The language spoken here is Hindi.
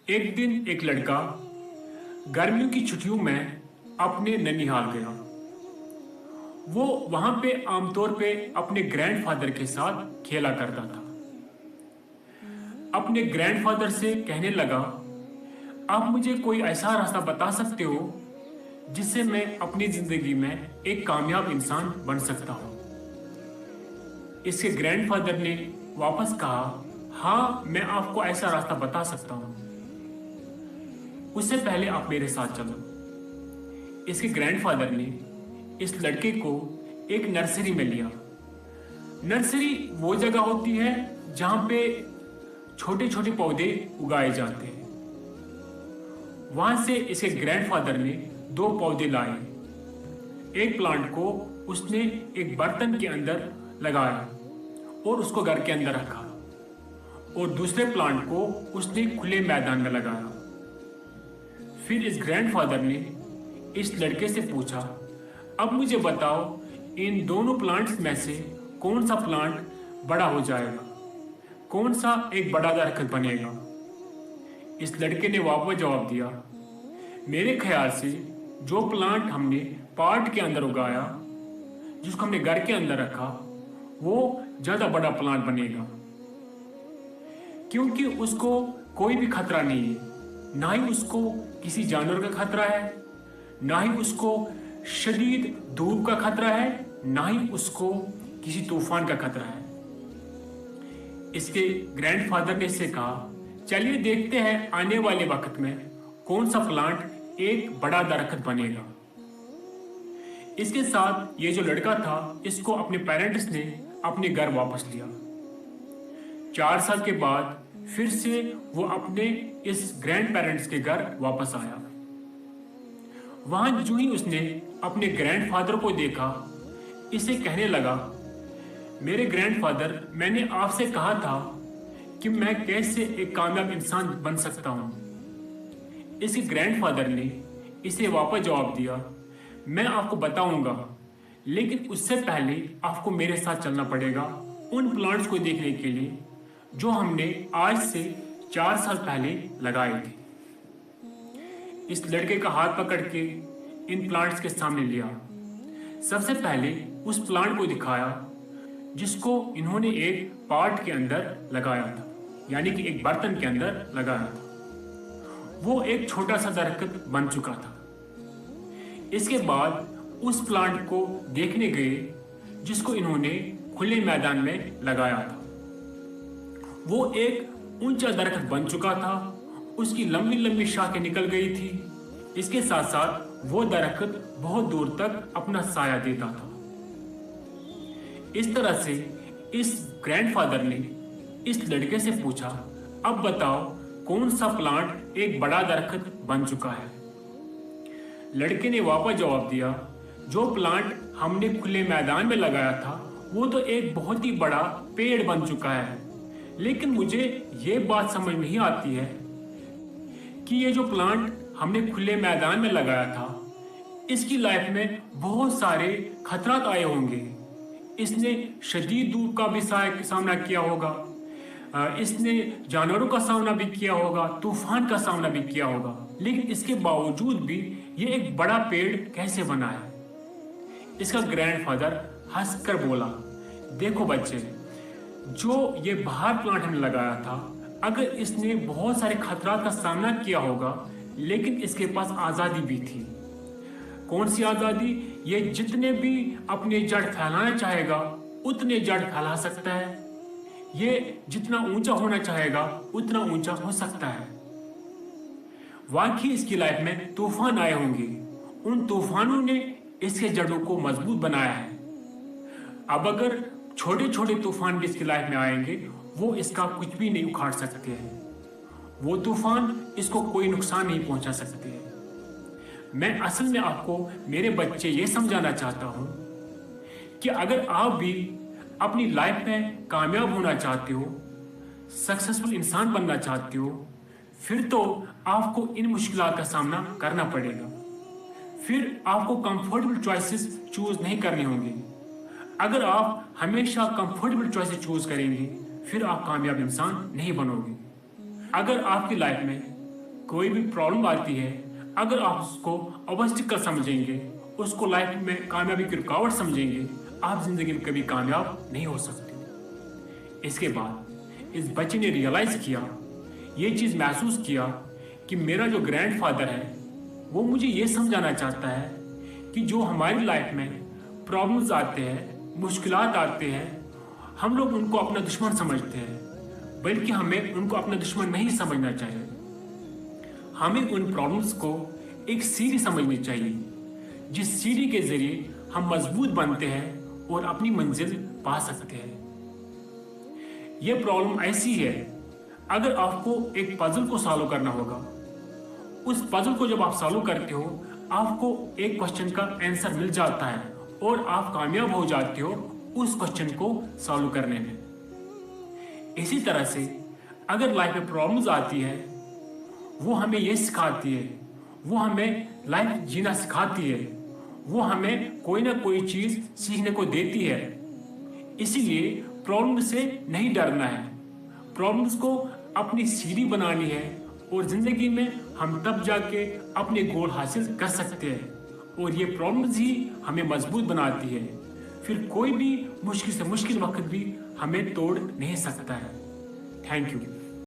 एक दिन एक लड़का गर्मियों की छुट्टियों में अपने ननिहाल गया। वो वहां पे आमतौर पे अपने ग्रैंडफादर के साथ खेला करता था। अपने ग्रैंडफादर से कहने लगा, आप मुझे कोई ऐसा रास्ता बता सकते हो जिससे मैं अपनी जिंदगी में एक कामयाब इंसान बन सकता हूँ। इसके ग्रैंडफादर ने वापस कहा, हाँ मैं आपको ऐसा रास्ता बता सकता हूँ, उससे पहले आप मेरे साथ चलो। इसके ग्रैंडफादर ने इस लड़के को एक नर्सरी में लिया। नर्सरी वो जगह होती है जहां पे छोटे छोटे पौधे उगाए जाते हैं। वहां से इसके ग्रैंडफादर ने दो पौधे लाए। एक प्लांट को उसने एक बर्तन के अंदर लगाया और उसको घर के अंदर रखा, और दूसरे प्लांट को उसने खुले मैदान में लगाया। फिर इस ग्रैंडफादर ने इस लड़के से पूछा, अब मुझे बताओ इन दोनों प्लांट्स में से कौन सा प्लांट बड़ा हो जाएगा, कौन सा एक बड़ा दरख्त बनेगा। इस लड़के ने वापस जवाब दिया, मेरे ख्याल से जो प्लांट हमने पॉट के अंदर उगाया, जिसको हमने घर के अंदर रखा, वो ज्यादा बड़ा प्लांट बनेगा, क्योंकि उसको कोई भी खतरा नहीं है। ना ही उसको किसी जानवर का खतरा है, ना ही उसको शदीद धूप का खतरा है, ना ही उसको किसी तूफान का खतरा है। इसके ग्रैंडफादर ने इससे कहा, चलिए देखते हैं आने वाले वक्त में कौन सा प्लांट एक बड़ा दरख्त बनेगा। इसके साथ ये जो लड़का था, इसको अपने पेरेंट्स ने अपने घर वापस लिया। 4 साल के बाद फिर से वो अपने इस ग्रैंड पेरेंट्स के घर वापस आया। वहां जो ही उसने अपने ग्रैंडफादर को देखा, इसे कहने लगा, मेरे ग्रैंडफादर, मैंने आपसे कहा था कि मैं कैसे एक कामयाब इंसान बन सकता हूं। इसके ग्रैंडफादर ने इसे वापस जवाब दिया, मैं आपको बताऊंगा, लेकिन उससे पहले आपको मेरे साथ चलना पड़ेगा उन प्लांट्स को देखने के लिए जो हमने आज से 4 साल पहले लगाए थे। इस लड़के का हाथ पकड़ के इन प्लांट्स के सामने लिया। सबसे पहले उस प्लांट को दिखाया जिसको इन्होंने एक पॉट के अंदर लगाया था, यानी कि एक बर्तन के अंदर लगाया था। वो एक छोटा सा दरख्त बन चुका था। इसके बाद उस प्लांट को देखने गए जिसको इन्होंने खुले मैदान में लगाया था। वो एक ऊंचा दरख्त बन चुका था, उसकी लंबी लंबी शाखें निकल गई थी। इसके साथ साथ वो दरख्त बहुत दूर तक अपना साया देता था। इस तरह से इस ग्रैंडफादर ने इस लड़के से पूछा, अब बताओ कौन सा प्लांट एक बड़ा दरख्त बन चुका है। लड़के ने वापस जवाब दिया, जो प्लांट हमने खुले मैदान में लगाया था वो तो एक बहुत ही बड़ा पेड़ बन चुका है, लेकिन मुझे ये बात समझ नहीं आती है कि ये जो प्लांट हमने खुले मैदान में लगाया था, इसकी लाइफ में बहुत सारे खतरात आए होंगे। इसने शदीद धूप का भी सामना किया होगा, इसने जानवरों का सामना भी किया होगा, तूफान का सामना भी किया होगा, लेकिन इसके बावजूद भी ये एक बड़ा पेड़ कैसे बना है। इसका ग्रैंडफादर हंसकर बोला, देखो बच्चे, जो ये बाहर प्लांट हमने लगाया था, अगर इसने बहुत सारे खतरात का सामना किया होगा, लेकिन इसके पास आज़ादी भी थी। कौन सी आज़ादी? ये जितने भी अपने जड़ फैलाना चाहेगा उतने जड़ फैला सकता है। ये जितना ऊंचा होना चाहेगा उतना ऊंचा हो सकता है। वाकई इसकी लाइफ में तूफान आए होंगे, उन तूफानों ने इसके जड़ों को मजबूत बनाया है। अब अगर छोटे छोटे तूफान भी इसकी लाइफ में आएंगे, वो इसका कुछ भी नहीं उखाड़ सकते हैं। वो तूफान इसको कोई नुकसान नहीं पहुंचा सकते हैं। मैं असल में आपको मेरे बच्चे ये समझाना चाहता हूं कि अगर आप भी अपनी लाइफ में कामयाब होना चाहते हो, सक्सेसफुल इंसान बनना चाहते हो, फिर तो आपको इन मुश्किलात का सामना करना पड़ेगा। फिर आपको कंफर्टेबल चॉइसेस चूज नहीं करने होंगे। अगर आप हमेशा कंफर्टेबल चॉइसेस चूज करेंगे, फिर आप कामयाब इंसान नहीं बनोगे। अगर आपकी लाइफ में कोई भी प्रॉब्लम आती है, अगर आप उसको ऑब्स्टिकल समझेंगे, उसको लाइफ में कामयाबी की रुकावट समझेंगे, आप जिंदगी में कभी कामयाब नहीं हो सकते। इसके बाद इस बच्चे ने रियलाइज किया, ये चीज़ महसूस किया कि मेरा जो ग्रैंडफादर है वो मुझे ये समझाना चाहता है कि जो हमारी लाइफ में प्रॉब्लम्स आते हैं, मुश्किलात आते हैं, हम लोग उनको अपना दुश्मन समझते हैं, बल्कि हमें उनको अपना दुश्मन नहीं समझना चाहिए। हमें उन प्रॉब्लम्स को एक सीढ़ी समझनी चाहिए, जिस सीढ़ी के जरिए हम मजबूत बनते हैं और अपनी मंजिल पा सकते हैं। यह प्रॉब्लम ऐसी है, अगर आपको एक पजल को सॉल्व करना होगा, उस पजल को जब आप सॉल्व करते हो, आपको एक क्वेश्चन का आंसर मिल जाता है और आप कामयाब हो जाते हो उस क्वेश्चन को सॉल्व करने में। इसी तरह से अगर लाइफ में प्रॉब्लम्स आती है, वो हमें ये सिखाती है, वो हमें लाइफ जीना सिखाती है, वो हमें कोई ना कोई चीज़ सीखने को देती है। इसीलिए प्रॉब्लम से नहीं डरना है, प्रॉब्लम्स को अपनी सीढ़ी बनानी है और ज़िंदगी में हम तब जाके अपने गोल हासिल कर सकते हैं। और ये प्रॉब्लम्स ही हमें मजबूत बनाती है, फिर कोई भी मुश्किल से मुश्किल वक्त भी हमें तोड़ नहीं सकता है। Thank you.